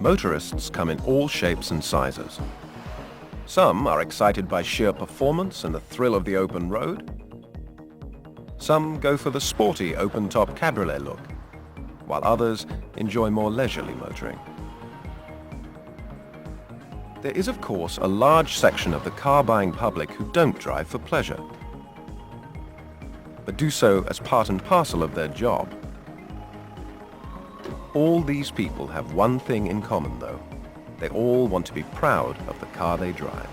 Motorists come in all shapes and sizes. Some are excited by sheer performance and the thrill of the open road. Some go for the sporty open-top cabriolet look, while others enjoy more leisurely motoring. There is, of course, a large section of the car-buying public who don't drive for pleasure, but do so as part and parcel of their job. All these people have one thing in common, though. They all want to be proud of the car they drive.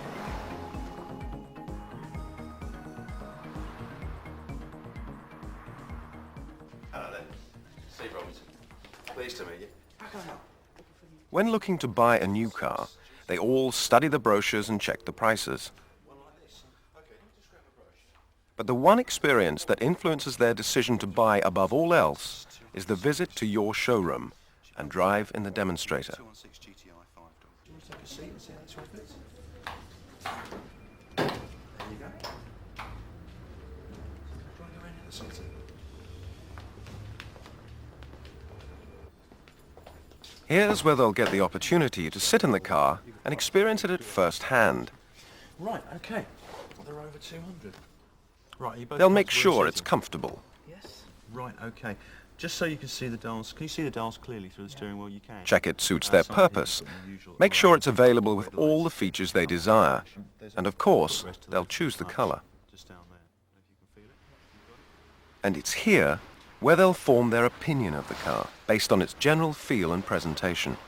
Hello there. Steve Robinson. Pleased to meet you. When looking to buy a new car, they all study the brochures and check the prices. But the one experience that influences their decision to buy above all else is the visit to your showroom and drive in the demonstrator. Here's where they'll get the opportunity to sit in the car and experience it at first hand. Right, okay. They're over 200. Right, you both They'll make sure it's comfortable. Yes. Right, okay. Just so you can see the dials. Can you see the dials clearly through the steering wheel? You can. Check it suits their purpose. Make sure it's available with all the features they desire. And of course, they'll choose the color. Just down there. If you can feel it. And it's here where they'll form their opinion of the car, based on its general feel and presentation.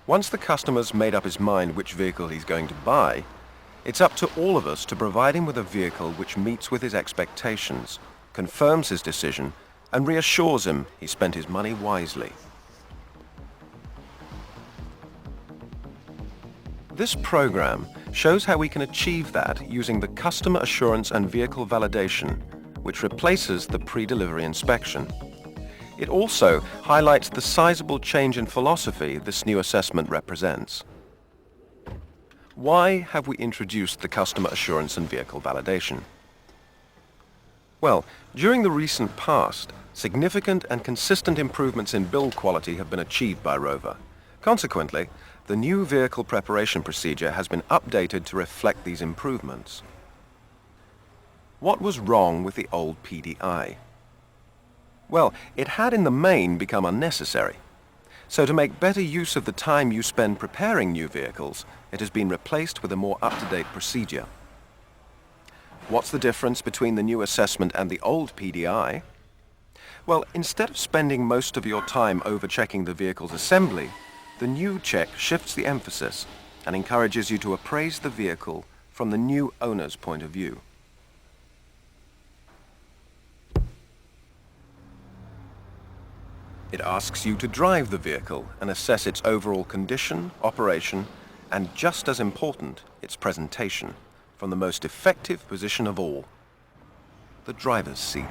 Once the customer's made up his mind which vehicle he's going to buy, it's up to all of us to provide him with a vehicle which meets with his expectations, confirms his decision, and reassures him he spent his money wisely. This program shows how we can achieve that using the customer assurance and vehicle validation, which replaces the pre-delivery inspection. It also highlights the sizable change in philosophy this new assessment represents. Why have we introduced the customer assurance and vehicle validation? Well, during the recent past, significant and consistent improvements in build quality have been achieved by ROVR. Consequently, the new vehicle preparation procedure has been updated to reflect these improvements. What was wrong with the old PDI? Well, it had in the main become unnecessary. So to make better use of the time you spend preparing new vehicles, it has been replaced with a more up-to-date procedure. What's the difference between the new assessment and the old PDI? Well, instead of spending most of your time over-checking the vehicle's assembly, the new check shifts the emphasis and encourages you to appraise the vehicle from the new owner's point of view. It asks you to drive the vehicle and assess its overall condition, operation, and just as important, its presentation, from the most effective position of all, the driver's seat.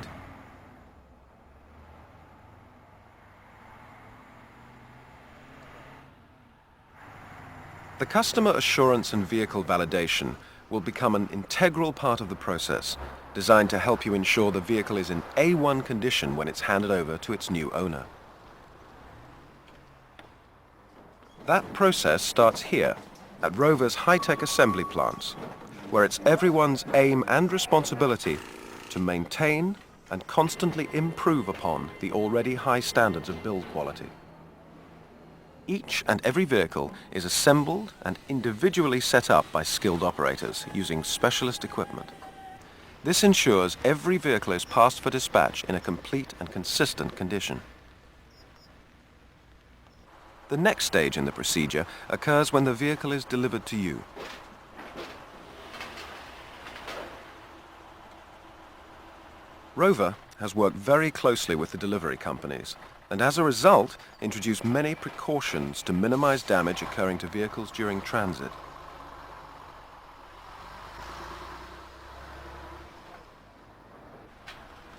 The customer assurance and vehicle validation will become an integral part of the process, designed to help you ensure the vehicle is in A1 condition when it's handed over to its new owner. That process starts here, at ROVR's high-tech assembly plants, where it's everyone's aim and responsibility to maintain and constantly improve upon the already high standards of build quality. Each and every vehicle is assembled and individually set up by skilled operators using specialist equipment. This ensures every vehicle is passed for dispatch in a complete and consistent condition. The next stage in the procedure occurs when the vehicle is delivered to you. ROVR has worked very closely with the delivery companies and as a result introduced many precautions to minimize damage occurring to vehicles during transit.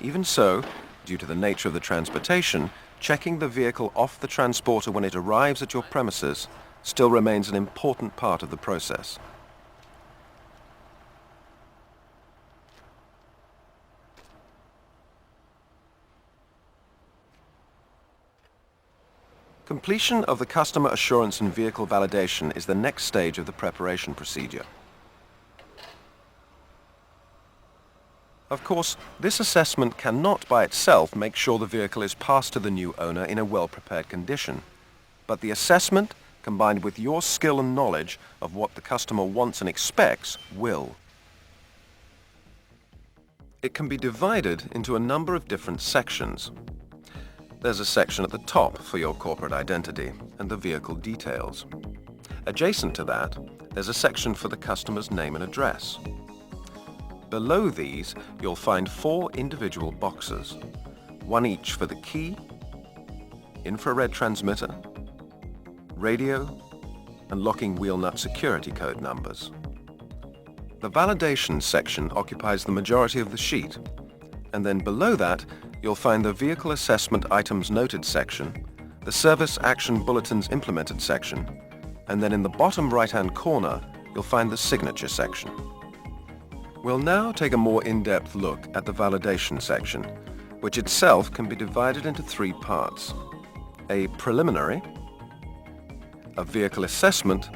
Even so, due to the nature of the transportation, checking the vehicle off the transporter when it arrives at your premises still remains an important part of the process. Completion of the customer assurance and vehicle validation is the next stage of the preparation procedure. Of course, this assessment cannot by itself make sure the vehicle is passed to the new owner in a well-prepared condition, but the assessment, combined with your skill and knowledge of what the customer wants and expects, will. It can be divided into a number of different sections. There's a section at the top for your corporate identity and the vehicle details. Adjacent to that, there's a section for the customer's name and address. Below these, you'll find 4 individual boxes, one each for the key, infrared transmitter, radio, and locking wheel nut security code numbers. The validation section occupies the majority of the sheet, and then below that, you'll find the Vehicle Assessment Items Noted section, the Service Action Bulletins Implemented section, and then in the bottom right-hand corner, you'll find the Signature section. We'll now take a more in-depth look at the validation section, which itself can be divided into 3 parts: a preliminary, a vehicle assessment,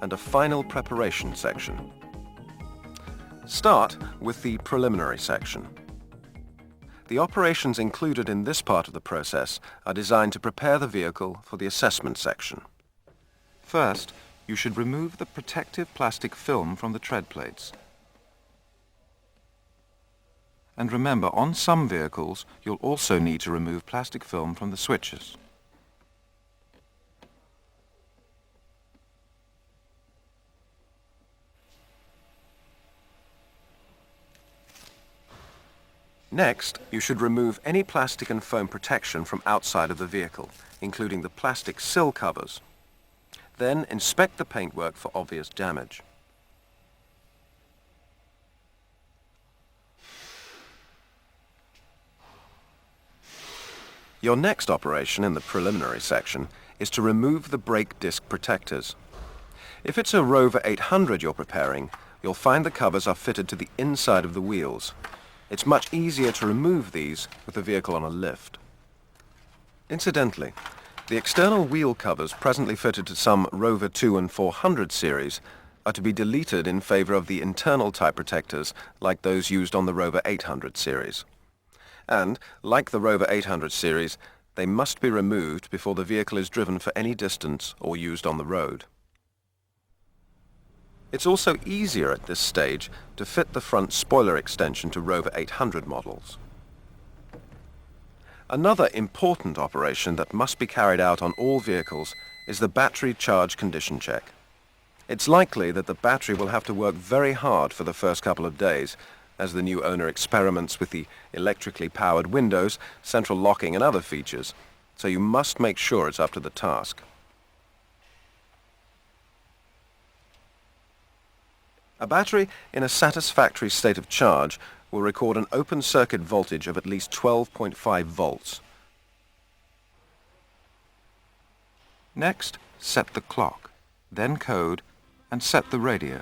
and a final preparation section. Start with the preliminary section. The operations included in this part of the process are designed to prepare the vehicle for the assessment section. First, you should remove the protective plastic film from the tread plates. And remember, on some vehicles, you'll also need to remove plastic film from the switches. Next, you should remove any plastic and foam protection from outside of the vehicle, including the plastic sill covers. Then inspect the paintwork for obvious damage. Your next operation in the preliminary section is to remove the brake disc protectors. If it's a ROVR 800 you're preparing, you'll find the covers are fitted to the inside of the wheels. It's much easier to remove these with the vehicle on a lift. Incidentally, the external wheel covers presently fitted to some ROVR 2 and 400 series are to be deleted in favor of the internal type protectors like those used on the ROVR 800 series. And, like the ROVR 800 series, they must be removed before the vehicle is driven for any distance or used on the road. It's also easier at this stage to fit the front spoiler extension to ROVR 800 models. Another important operation that must be carried out on all vehicles is the battery charge condition check. It's likely that the battery will have to work very hard for the first couple of days as the new owner experiments with the electrically powered windows, central locking and other features, so you must make sure it's up to the task. A battery in a satisfactory state of charge will record an open circuit voltage of at least 12.5 volts. Next, set the clock, then code, and set the radio.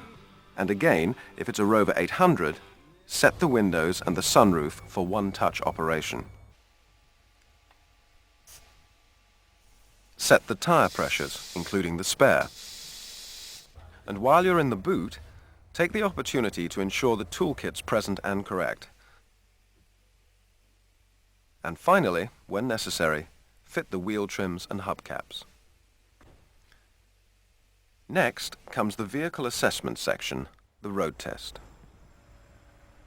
And again, if it's a ROVR 800, set the windows and the sunroof for one-touch operation. Set the tire pressures, including the spare. And while you're in the boot, take the opportunity to ensure the toolkit's present and correct. And finally, when necessary, fit the wheel trims and hubcaps. Next comes the vehicle assessment section, the road test.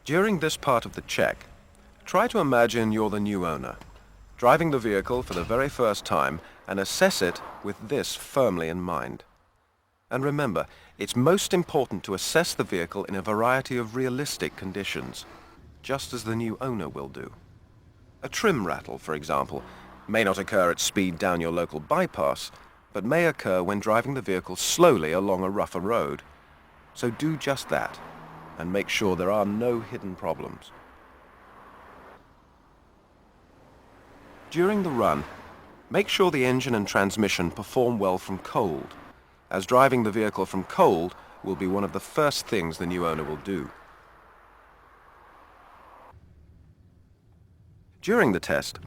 During this part of the check, try to imagine you're the new owner, driving the vehicle for the very first time, and assess it with this firmly in mind. And remember, it's most important to assess the vehicle in a variety of realistic conditions, just as the new owner will do. A trim rattle, for example, may not occur at speed down your local bypass, but may occur when driving the vehicle slowly along a rougher road. So do just that, and make sure there are no hidden problems. During the run, make sure the engine and transmission perform well from cold, as driving the vehicle from cold will be one of the first things the new owner will do. During the test,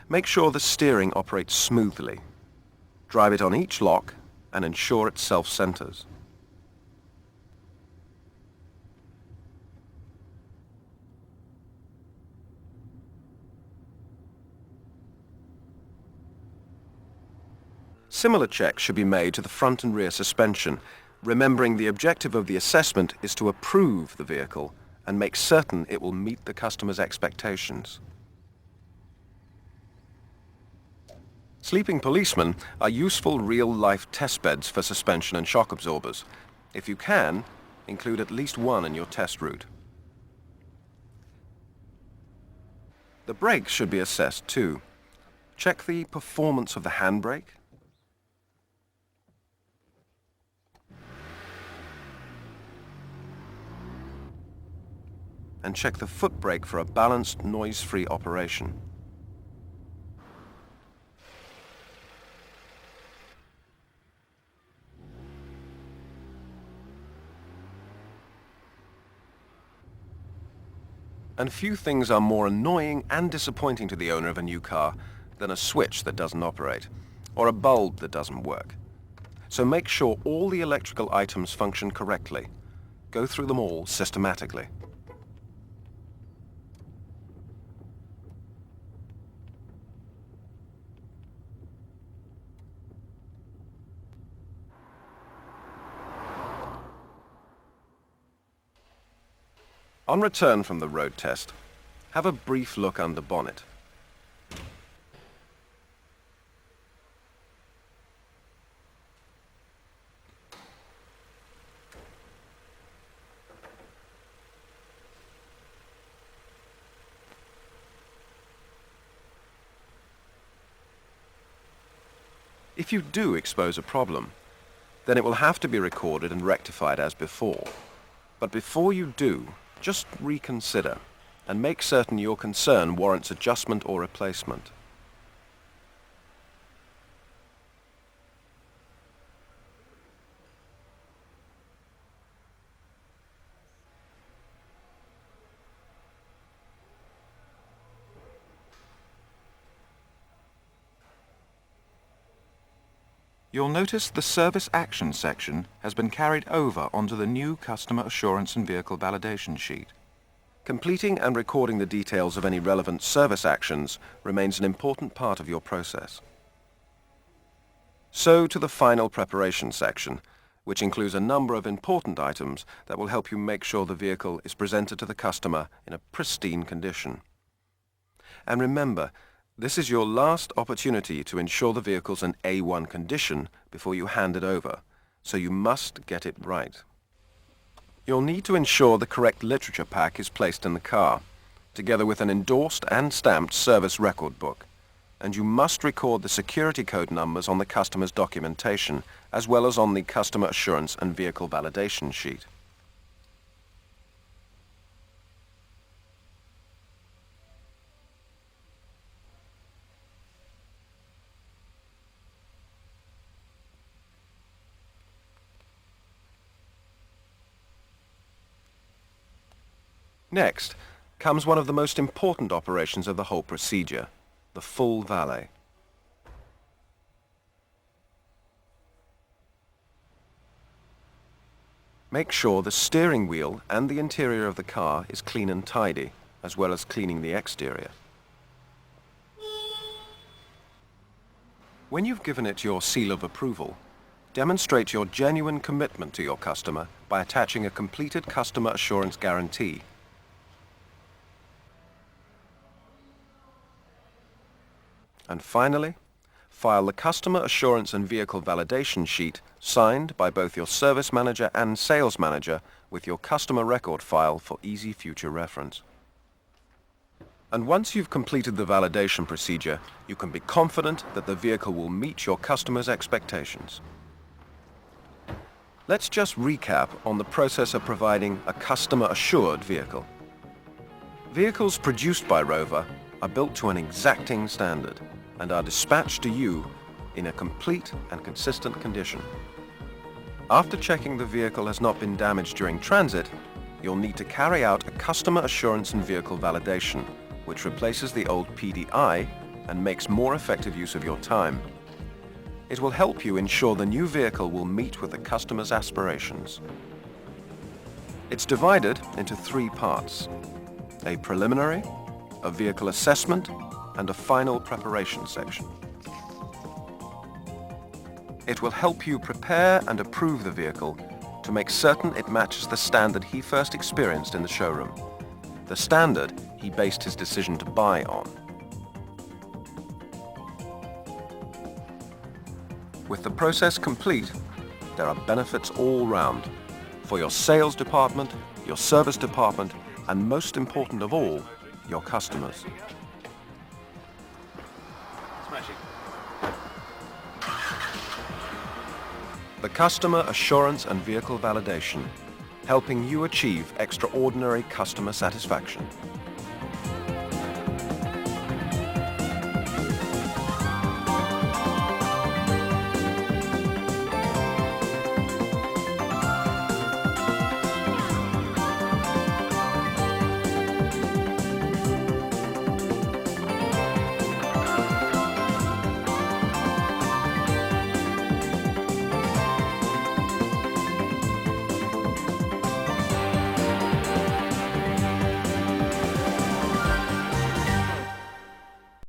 make sure the steering operates smoothly. Drive it on each lock and ensure it self-centers. Similar checks should be made to the front and rear suspension, remembering the objective of the assessment is to approve the vehicle and make certain it will meet the customer's expectations. Sleeping policemen are useful real-life testbeds for suspension and shock absorbers. If you can, include at least one in your test route. The brakes should be assessed too. Check the performance of the handbrake, and check the foot brake for a balanced, noise-free operation. And few things are more annoying and disappointing to the owner of a new car than a switch that doesn't operate, or a bulb that doesn't work. So make sure all the electrical items function correctly. Go through them all systematically. On return from the road test, have a brief look under bonnet. If you do expose a problem, then it will have to be recorded and rectified as before. But before you do, just reconsider and make certain your concern warrants adjustment or replacement. You'll notice the Service Action section has been carried over onto the new Customer Assurance and Vehicle Validation sheet. Completing and recording the details of any relevant service actions remains an important part of your process. So to the final preparation section, which includes a number of important items that will help you make sure the vehicle is presented to the customer in a pristine condition. And remember, this is your last opportunity to ensure the vehicle's in A1 condition before you hand it over, so you must get it right. You'll need to ensure the correct literature pack is placed in the car, together with an endorsed and stamped service record book, and you must record the security code numbers on the customer's documentation, as well as on the Customer Assurance and Vehicle Validation sheet. Next comes one of the most important operations of the whole procedure, the full valet. Make sure the steering wheel and the interior of the car is clean and tidy, as well as cleaning the exterior. When you've given it your seal of approval, demonstrate your genuine commitment to your customer by attaching a completed customer assurance guarantee. And finally, file the Customer Assurance and Vehicle Validation sheet signed by both your service manager and sales manager with your customer record file for easy future reference. And once you've completed the validation procedure, you can be confident that the vehicle will meet your customer's expectations. Let's just recap on the process of providing a customer-assured vehicle. Vehicles produced by ROVR are built to an exacting standard and are dispatched to you in a complete and consistent condition. After checking the vehicle has not been damaged during transit, you'll need to carry out a customer assurance and vehicle validation, which replaces the old PDI and makes more effective use of your time. It will help you ensure the new vehicle will meet with the customer's aspirations. It's divided into 3 parts: a preliminary, a vehicle assessment, and a final preparation section. It will help you prepare and approve the vehicle to make certain it matches the standard he first experienced in the showroom, the standard he based his decision to buy on. With the process complete, there are benefits all round for your sales department, your service department, and most important of all, your customers. Smashing. The Customer Assurance and Vehicle Validation, helping you achieve extraordinary customer satisfaction.